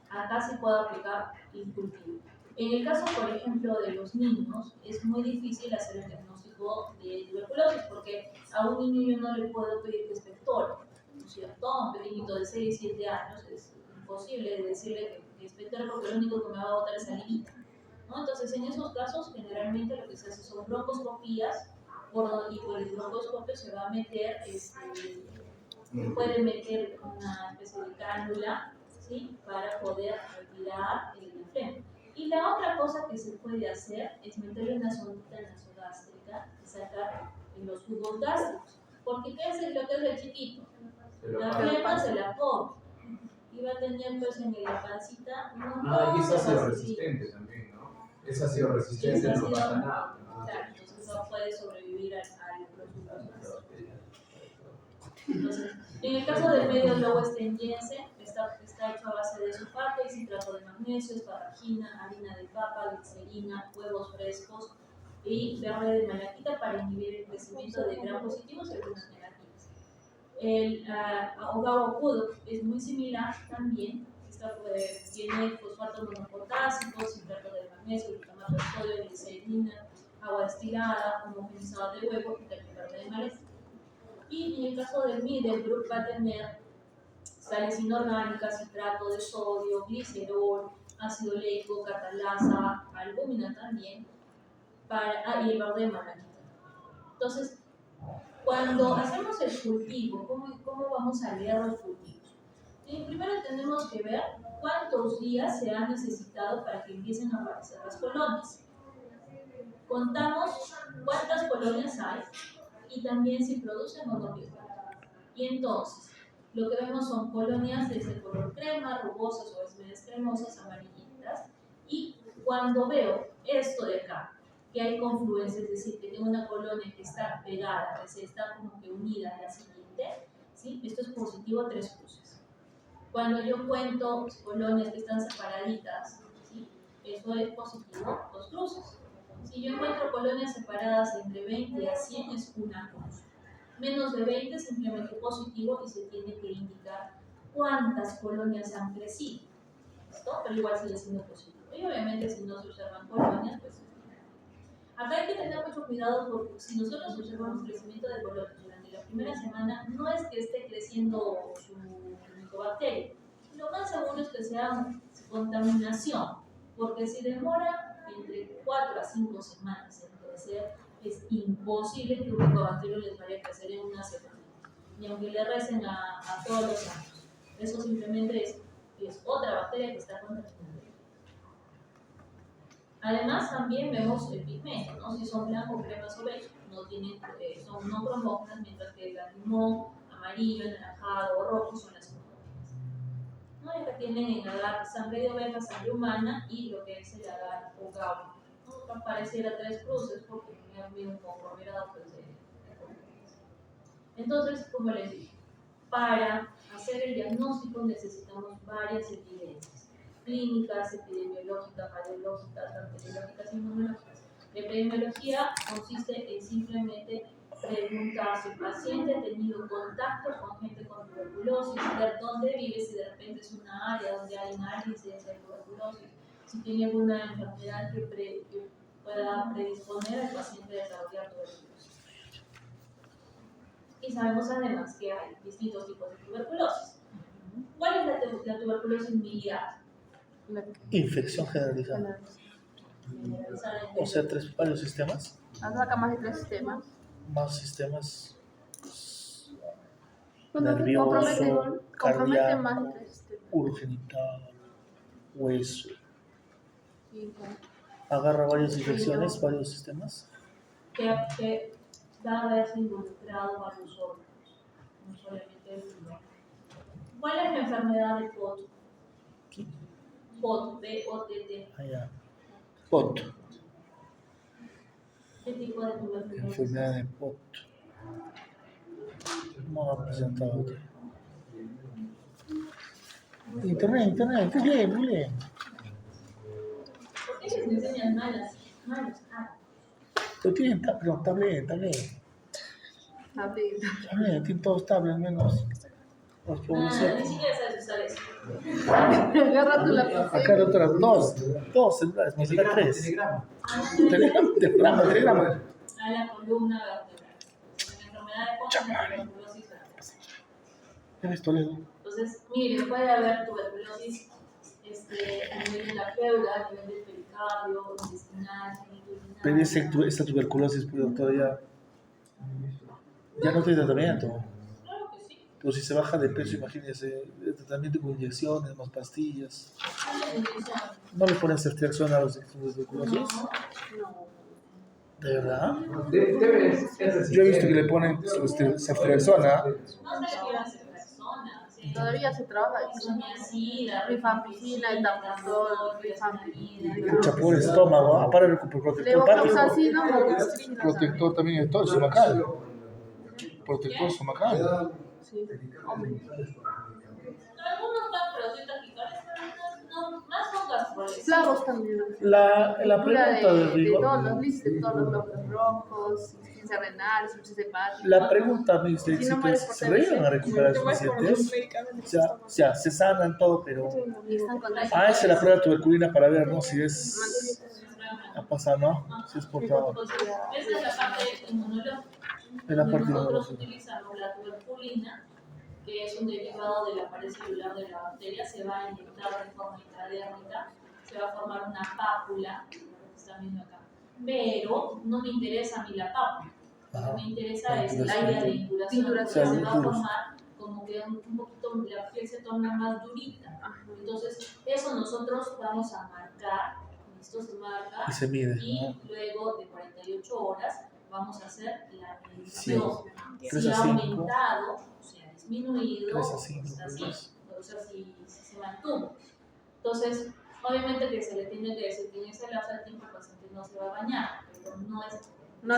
acá se puede aplicar el cultivo. En el caso, por ejemplo, de los niños, es muy difícil hacer el diagnóstico de tuberculosis porque a un niño yo no le puedo pedir que expectore, ¿no es cierto? A un pequeñito de 6, 7 años es imposible decirle que expectore porque lo único que me va a botar es salivita, ¿no? Entonces, en esos casos, generalmente lo que se hace son broncoscopías y por el broncoscopio se va a meter, se puede meter una especie de cánula, ¿sí? Para poder retirar el flema. Y la otra cosa que se puede hacer es meterle una sondita nasogástrica y sacar los jugos gástricos. Porque ¿qué es lo que es el chiquito? La flema se la come. Y va a tener pues en la pancita un montón y es de ácido bacillos. resistente también, ¿no? Es ácido resistente, no pasa nada. Claro, entonces no puede sobrevivir a los jugos gástricos. Entonces, en el caso del medio Lobo Jensen, está hecho a base de sulfato y citrato de magnesio, esparagina, harina de papa, glicerina, huevos frescos y verde de malaquita para inhibir el crecimiento de gram positivos y algunas negativas. El Ogawa Kudo es muy similar también. Tiene fosfato monopotásico, citrato de magnesio, glutamato de sodio, glicerina, agua destilada, homogenizador de huevo y verde de malaquita. Y en el caso del Middlebrook va a tener sales inorgánicas, citrato de sodio, glicerol, ácido leico, catalasa, albúmina también, y el verde de malaquita. Entonces, cuando hacemos el cultivo, ¿cómo vamos a leer los cultivos? Primero tenemos que ver cuántos días se han necesitado para que empiecen a aparecer las colonias. Contamos cuántas colonias hay y también si producen o no producen. Y entonces, lo que vemos son colonias de ese color crema, rugosas o medias cremosas, amarillitas. Y cuando veo esto de acá, que hay confluencia, es decir, que tengo una colonia que está pegada, que se está como que unida a la siguiente, ¿sí? Esto es positivo 3 cruces. Cuando yo cuento colonias que están separaditas, ¿sí? Eso es positivo 2 cruces. Si yo encuentro colonias separadas entre 20 a 100 es una cruz. Menos de 20 es simplemente positivo y se tiene que indicar cuántas colonias han crecido. ¿Listo? Pero igual sigue siendo positivo. Y obviamente si no se observan colonias, pues acá hay que tener mucho cuidado porque si nosotros observamos crecimiento de colonias durante la primera semana, no es que esté creciendo su micobacteria. Lo más seguro es que sea contaminación, porque si demora entre 4 a 5 semanas en crecer, es imposible que un micobacterio les vaya a crecer en una semana, ni aunque le recen a todos los años. Eso simplemente es otra bacteria que está contaminando. Además, también vemos el pigmento, ¿no? Si son blancos, cremas o beige, no tienen, son no cromógenas, mientras que el limón, amarillo, anaranjado o rojo son las cromógenas. ¿No? Estas tienen en agar sangre de oveja, sangre humana y lo que es el agar o gaucho. ¿No? Pareciera 3 cruces porque me han un poco conglomerado pues, de cromógenas. Entonces, como les dije, para hacer el diagnóstico necesitamos varias evidencias clínicas, epidemiológicas, radiológicas, bacteriológicas y inmunológicas. La epidemiología consiste en simplemente preguntar si el paciente ha tenido contacto con gente con tuberculosis, ver dónde vive, si de repente es una área donde hay una incidencia de tuberculosis, si tiene alguna enfermedad que pueda predisponer al paciente a desarrollar tuberculosis. Y sabemos además que hay distintos tipos de tuberculosis. ¿Cuál es la tuberculosis miliar? Infección generalizada. O sea, varios sistemas. Acá más de 3 sistemas. Más sistemas Compromete nervioso, cardíaco, más de 3 sistemas. urogenital, hueso. Agarra varias infecciones, varios sistemas. Que da haberse involucrado varios órganos, no solamente el pulmón. ¿Cuál es la enfermedad de POT? POT, B-O-T-T. Allá. POT. ¿Qué tipo de tuberculosis? Enfermedad de POT. No ha presentado aquí. Internet, muy bien. ¿Por qué les enseñan malos? Pero tienen tablet. Tienen todos tablet menos los Ni pobrecitos. siquiera sabes usar eso. Agarra tu lápiz. Acá doctora, dos celulares, más acá 3. Telegrama. A la columna vertebral. La enfermedad de POT es la tuberculosis vertebral. ¿Ya ves, Toledo? Entonces, miren, puede haber tuberculosis a nivel de la pleura, a nivel del pericardio, intestinal, genitourinal. Pero esta tuberculosis, pues, doctora, ya no tiene tratamiento. Claro que sí. Pero si se baja de peso, imagínese, el tratamiento con inyecciones, más pastillas. ¿No le ponen ceftriaxona a los de tuberculosis? No. ¿De verdad? Debe Yo he visto que le ponen ceftriaxona. No se le quiere hacer persona. ¿Sí? Todavía se trabaja Isoniazida, rifampicina, etaprazol, rifampicina. Lucha por el estómago, para el protector Levofloxacino, hepático. Protector también de todo, estomacal. Protector estomacal. Sí. Algunos van producir taquicardia, pero no, más son gastroenteritis. Flavos también. La pregunta de de rigor. todos los listos, de todos los glóbulos rojos, insuficiencia renal, insuficiencia hepática. La pregunta, Mr. Si no mueres por ¿se vayan a recuperar sus Por los pacientes? medicamentos. O sea, se sanan todo, pero... Y están con Esa es la prueba de tuberculina para ver, ¿no? Si es... Ha pasado, ¿no? Si es por trabajo. Entonces, esa es la parte inmunológica. Es la parte Nosotros inmunológica. utilizamos la tuberculina, que es un derivado de la pared celular de la bacteria, se va a inyectar de forma intradérmica, se va a formar una pápula, que están viendo acá. Pero no me interesa a mí la pápula, lo que me interesa es el área de induración, que se va a formar como que un poquito, la piel se torna más durita. Entonces, eso nosotros vamos a marcar, esto se marca, Y se mide, y ¿no? luego de 48 horas vamos a hacer la Sí. medición. 3 Si a ha 5. aumentado, o sea, ha disminuido, 3 a 5, está así, pues. o sea, si se mantuvo. Entonces, obviamente que se le tiene que decir que en ese lapso de tiempo el paciente no se va a bañar, pero no es...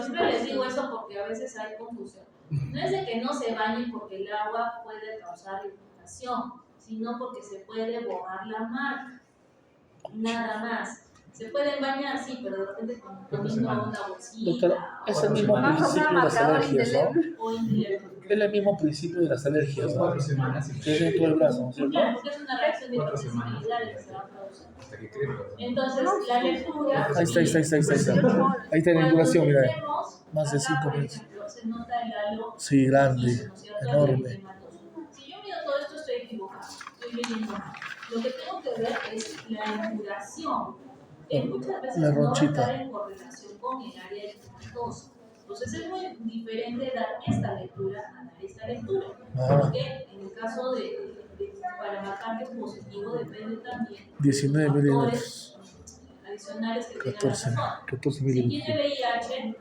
Siempre les digo eso porque a veces hay confusión. No es de que no se bañen porque el agua puede causar irritación, sino porque se puede borrar la marca. Nada más. Se pueden bañar, sí, pero de repente comiendo una bolsita Doctora, es el Cuatro mismo semanas. principio de las alergias, ¿no? o indirecto. Es el mismo principio de las alergias, ¿no? 4 semanas y Que es dentro del brazo, ¿no es cierto? Claro, porque es una reacción de 4 semanas. hipersensibilidad que se va a producir. hasta que crezca. Entonces, la lectura. Ahí está. Ahí está la duración, mira. Más de 5 minutos. Se nota el halo. Sí, grande, enorme. Si yo miro todo esto, estoy equivocado. Estoy leyendo mal. Lo que tengo que ver es la induración, que muchas veces La no va a ronchita. estar en correlación con el área eritematosa. Entonces es muy diferente dar esta lectura a dar esta lectura. Ajá. Porque en el caso para marcar que es positivo depende también 19 de milímetros. adicionales que tenga la 14, persona. 14 Si tiene milímetros. VIH,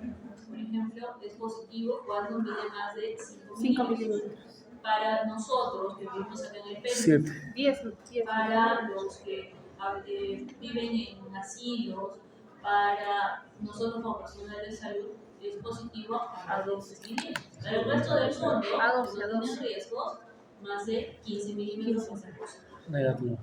por ejemplo, es positivo cuando mide más de 5 5 milímetros. milímetros. Para nosotros que vivimos acá en el Perú, 7. 10. para los que viven en asilos, para nosotros como profesionales de salud, es positivo a 12 milímetros. Para el resto del mundo, A 12, que no tienen riesgos, más de 15 milímetros es el positivo. Negativo.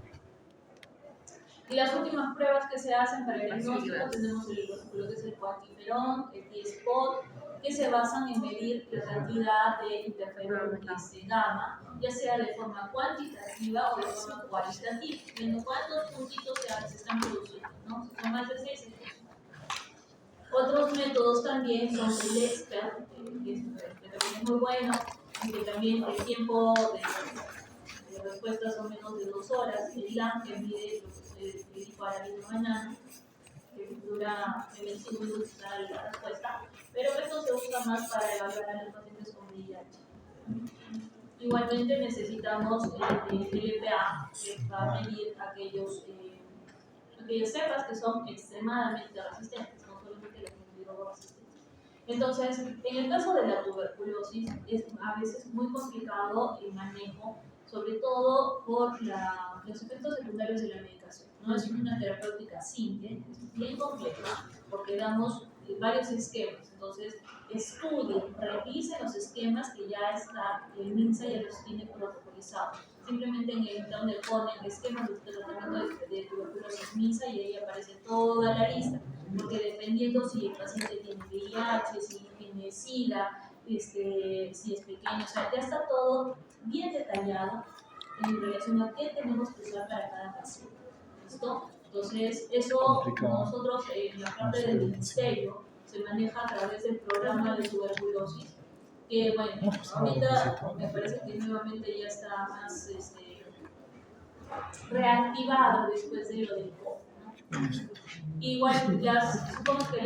Y las últimas pruebas que se hacen para el diagnóstico tenemos lo que es el cuantiferón, el T-spot, que se basan en medir la cantidad de interferón gamma, ya sea de forma cuantitativa o de forma cualitativa, viendo cuántos puntitos se están produciendo, ¿no? Si son más de 6. Otros métodos también son el EXPER, que también es muy bueno, y que también el tiempo de respuesta son menos de 2 horas, el LAM que mide el hipoalamido banano, que dura 25 minutos la respuesta, pero esto se usa más para evaluar a los pacientes con VIH. Igualmente necesitamos el LPA, que va a medir aquellas cepas que son extremadamente resistentes, no solamente las resistentes. Entonces, en el caso de la tuberculosis, es a veces muy complicado el manejo, sobre todo por los efectos secundarios de la medicación. No es una terapéutica simple, es bien compleja, porque damos varios esquemas. Entonces, estudien, revisen los esquemas que ya está, el MINSA ya los tiene protocolizados. Simplemente en el internet ponen esquemas de tratamiento de tuberculosis MINSA y ahí aparece toda la lista. Porque dependiendo si el paciente tiene VIH, si tiene SIDA, si es pequeño, o sea, ya está todo bien detallado en relación a qué tenemos que usar para cada paciente. ¿Listo? Entonces, eso nosotros en la parte del ministerio se maneja a través del programa de tuberculosis, que bueno, ahorita me parece que nuevamente ya está más reactivado después de lo del COVID, ¿no? Igual, supongo que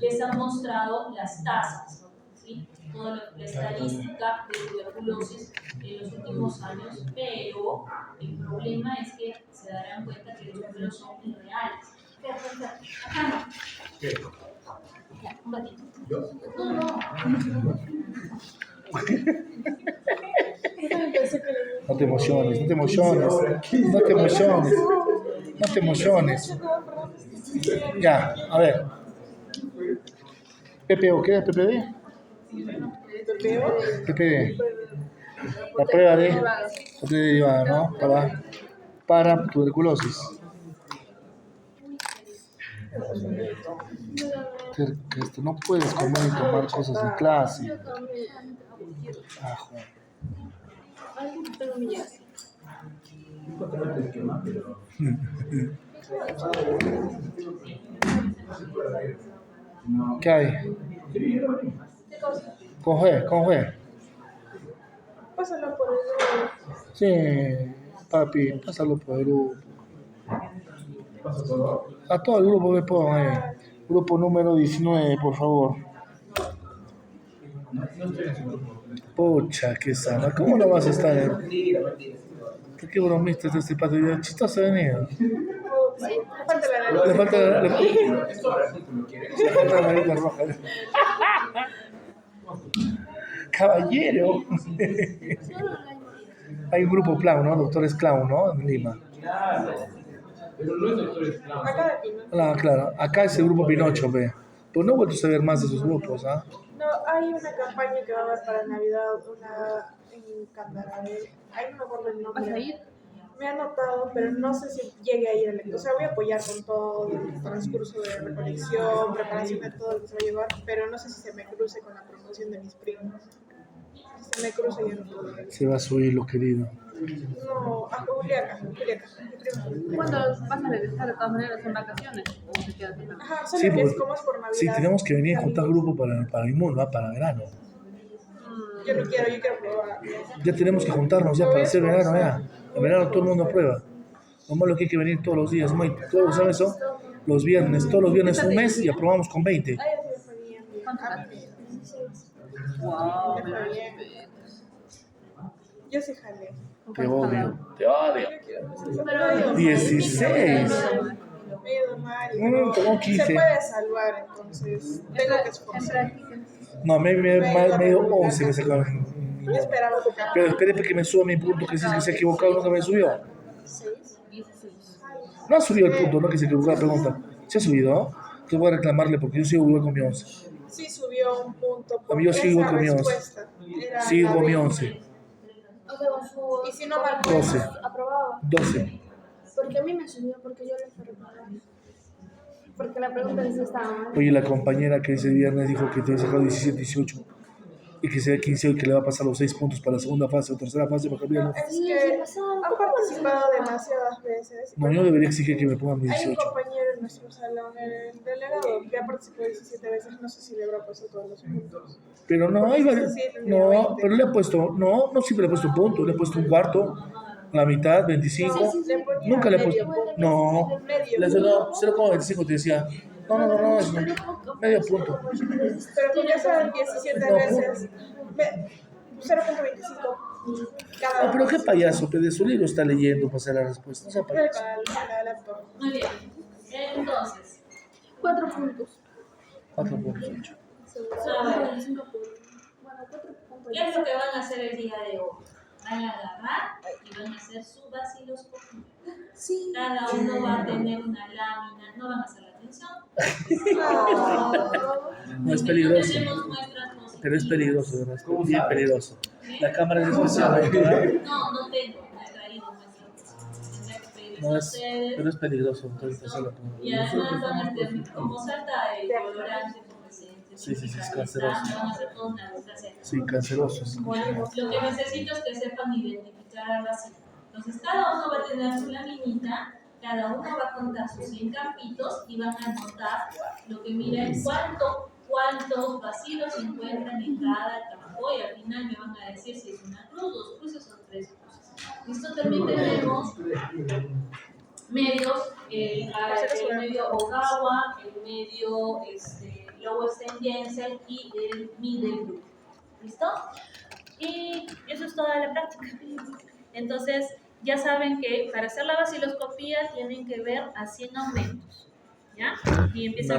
les han mostrado las tasas, ¿sí? Toda la estadística de tuberculosis en los últimos años, pero el problema es que se darán cuenta que los números son irreales. Acá ¿Qué? no. Un ratito. ¿Yo? No. No te emociones. Ya, a ver. PPO, ¿qué es PPD? PPD. La prueba de derivada, ¿no? Para tuberculosis. No puedes comer y tomar cosas de clase. Joder. Encontrarte el esquema, pero. No. ¿Qué hay? Sí, yo lo vi. Con juez. Pásalo por el. Sí, papi, pásalo por el grupo. ¿Pasa todo? A todo el grupo le pongo ahí. Grupo número 19, por favor. No estoy en ese grupo. Pucha, qué sana. ¿Cómo no vas a estar? Qué bromista es este pato. Chistoso venido. Sí, le falta la nariz. Le falta ¿Esto ahora sí tú lo quieres? la manita roja. Caballero. Hay un grupo clown, ¿no? Doctores clown, ¿no? En Lima. Claro. Pero no es doctor esclavo. Acá de Pino. Claro. Acá es el grupo Pinocho, ve. Pero no he vuelto a saber más de esos grupos, ¿ah? No, hay una campaña que va a haber para Navidad, una en Candarave. Ahí no me acuerdo el nombre. ¿Vas a ir? Me ha anotado, pero no sé si llegue a ir al... O sea, voy a apoyar con todo el transcurso de recolección, preparación de todo lo que se va a llevar, pero no sé si se me cruce con la promoción de mis primos. Si se me cruza, yo no puedo ir. Se va a subir lo querido. No, a Juliaca, mi primo. ¿Cuándo vas a regresar de todas maneras en vacaciones? ¿O te quedas en la Ajá, solo Sí, que pues, es como es por Navidad. Sí, tenemos que venir a juntar grupo para Inmul, ¿va? Para verano. Yo no quiero, yo quiero probar. Ya tenemos que juntarnos ya para hacer verano ya. En verano todo el mundo prueba. Lo malo es que hay que venir todos los días, muy, todos, ¿sabes eso? Los viernes, todos los viernes un mes y aprobamos con 20. Ay, me fue bien. A mí 16. Wow, Me fue bien. Yo sí jalé. Te odio, te odio. Pero 16. me he ido mal. Como 15. Se puede salvar, entonces tengo que esforzar. No, medio 11 me sacaron. Yo esperaba sacar Pero espere que me suba mi punto, que si se ha equivocado nunca me subió. 6. No ha subido el punto, no que se equivocó la pregunta. ¿Se ha subido? Te voy a reclamarle porque yo sigo igual con mi 11. Sí subió un punto. A mí yo sigo esa con mi 11. respuesta. Era Sigo la con mi de- 11. O sea, con su... Y si no mal 12. aprobaba. 12. Porque a mí me subió, porque yo le fui reprobar. Porque la pregunta sí estaba mal. Oye, la compañera que ese viernes dijo que te había sacado 17, 18 y que sea 15 hoy que le va a pasar los 6 puntos para la segunda fase o tercera fase para cambiarlo. Es Sí, que se pasaron. han participado demasiadas veces. No, yo debería exigir que me pongan Hay un 18. compañero en nuestro salón, el delegado, que ha participado 17 veces. No sé si le habrá puesto todos los puntos. Pero no, hay varios. Sí, No, 20. pero le he puesto, no siempre le he puesto un punto, le he puesto un cuarto, la mitad, 25. Le ponía Nunca le he medio puesto. punto. No, Medio le punto. 0,25 te decía. No, es medio punto. Pero como ya saben, 17 No, veces. 0.25 cada No, pero qué payaso, que de su libro está leyendo para hacer la respuesta. O sea, payaso. Para la laptop. Muy bien. Entonces, 4 puntos. 4 puntos, 8. a ver, 5 puntos. Bueno, 4 puntos. ¿qué es lo que van a hacer el día de hoy? Van a agarrar y van a hacer su vaciloscopía. Sí. Cada uno va a tener una lámina, no van a hacer la atención. No, es peligroso. Tenemos muestras positivas. Pero es peligroso, ¿verdad? Es bien peligroso. La cámara es especial, ¿verdad? No tengo, no he traído muestras. Tendría que pedirles No a es, ustedes. pero es peligroso. Entonces, hacerlo. Y además van a tener, como salta el colorante fluorescente, Sí, es pigmentado, canceroso. van a hacer toda una lista. Sí, cancerosos. Bueno, lo que necesito es que sepan identificar al vacío. Entonces, cada uno va a tener su laminita, cada uno va a contar sus 100 campitos y van a anotar lo que miren cuántos vacilos se encuentran en cada campo y al final me van a decir si es una cruz, 2 cruces o 3 cruces. Listo, también tenemos medios, el medio Okawa, el medio Lower St. Jensen y el Middle Group. ¿Listo? Y eso es toda la práctica. Entonces, ya saben que para hacer la vaciloscopía tienen que ver a 100 aumentos. ¿Ya? Y empiezan